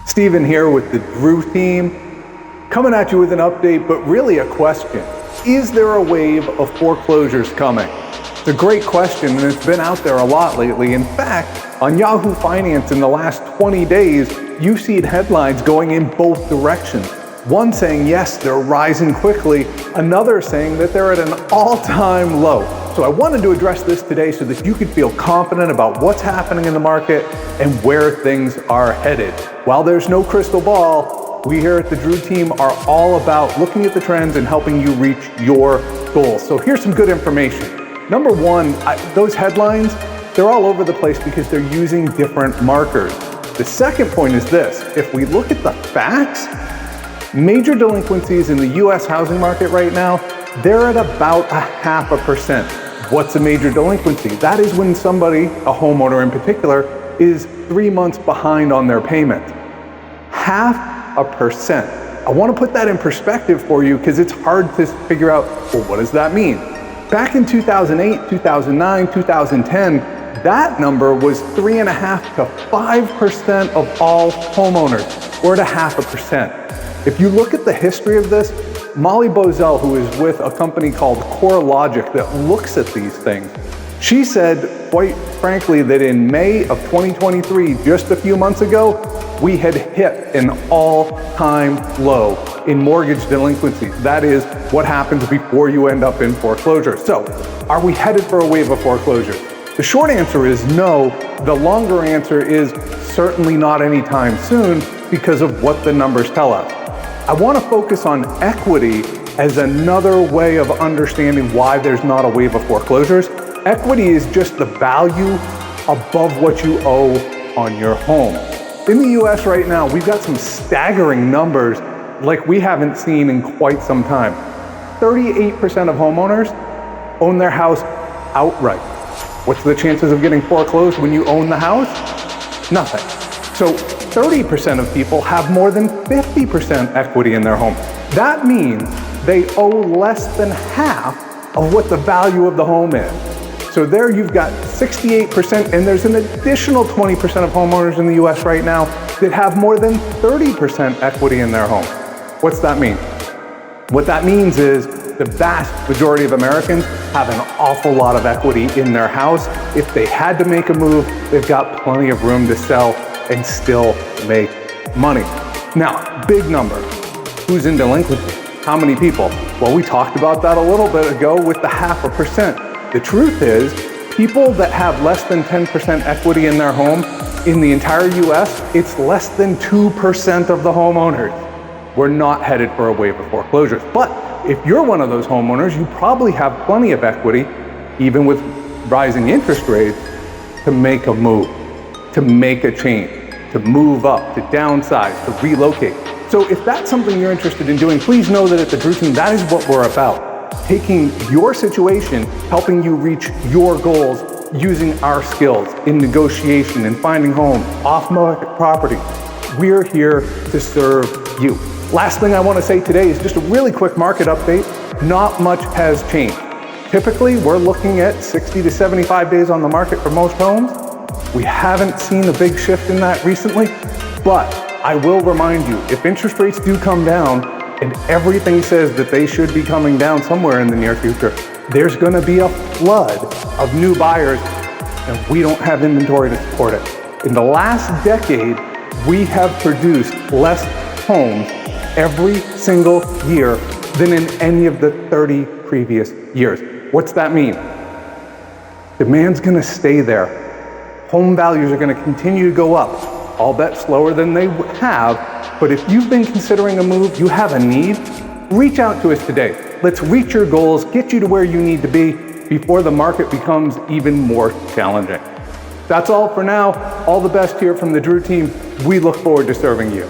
Steven here with the Drew team, coming at you with an update, but really a question. Is there a wave of foreclosures coming? It's a great question, and it's been out there a lot lately. In fact, on Yahoo Finance in the last 20 days, you've seen headlines going in both directions. One saying, yes, they're rising quickly. Another saying that they're at an all-time low. So I wanted to address this today so that you could feel confident about what's happening in the market and where things are headed. While there's no crystal ball, we here at the Drew team are all about looking at the trends and helping you reach your goals. So here's some good information. Number one, those headlines, they're all over the place because they're using different markers. The second point is this: if we look at the facts, major delinquencies in the US housing market right now, they're at about 0.5%. What's a major delinquency? That is when somebody, a homeowner in particular, is 3 months behind on their payment. 0.5%. I want to put that in perspective for you because it's hard to figure out, well, what does that mean? Back in 2008, 2009, 2010, that number was 3.5% to 5% of all homeowners, or at 0.5%. If you look at the history of this, Molly Bozell, who is with a company called CoreLogic that looks at these things, she said, quite frankly, that in May of 2023, just a few months ago, we had hit an all-time low in mortgage delinquencies. That is what happens before you end up in foreclosure. So, are we headed for a wave of foreclosure? The short answer is no. The longer answer is certainly not anytime soon because of what the numbers tell us. I want to focus on equity as another way of understanding why there's not a wave of foreclosures. Equity is just the value above what you owe on your home. In the US right now, we've got some staggering numbers like we haven't seen in quite some time. 38% of homeowners own their house outright. What's the chances of getting foreclosed when you own the house? Nothing. So 30% of people have more than 50% equity in their home. That means they owe less than half of what the value of the home is. So there you've got 68%, and there's an additional 20% of homeowners in the US right now that have more than 30% equity in their home. What's that mean? What that means is the vast majority of Americans have an awful lot of equity in their house. If they had to make a move, they've got plenty of room to sell and still make money. Now, big number. Who's in delinquency? How many people? Well, we talked about that a little bit ago with the 0.5%. The truth is, people that have less than 10% equity in their home, in the entire US, it's less than 2% of the homeowners. We're not headed for a wave of foreclosures. But if you're one of those homeowners, you probably have plenty of equity, even with rising interest rates, to make a move, to make a change, to move up, to downsize, to relocate. So if that's something you're interested in doing, please know that at the Drew team, that is what we're about. Taking your situation, helping you reach your goals using our skills in negotiation and finding homes, off-market property. We're here to serve you. Last thing I want to say today is just a really quick market update. Not much has changed. Typically, we're looking at 60 to 75 days on the market for most homes. We haven't seen a big shift in that recently, but I will remind you, if interest rates do come down, and everything says that they should be coming down somewhere in the near future, there's going to be a flood of new buyers, and we don't have inventory to support it. In the last decade, we have produced less homes every single year than in any of the 30 previous years. What's that mean? Demand's going to stay there. Home values are going to continue to go up, albeit slower than they have. But if you've been considering a move, you have a need, reach out to us today. Let's reach your goals, get you to where you need to be before the market becomes even more challenging. That's all for now. All the best here from the Drew team. We look forward to serving you.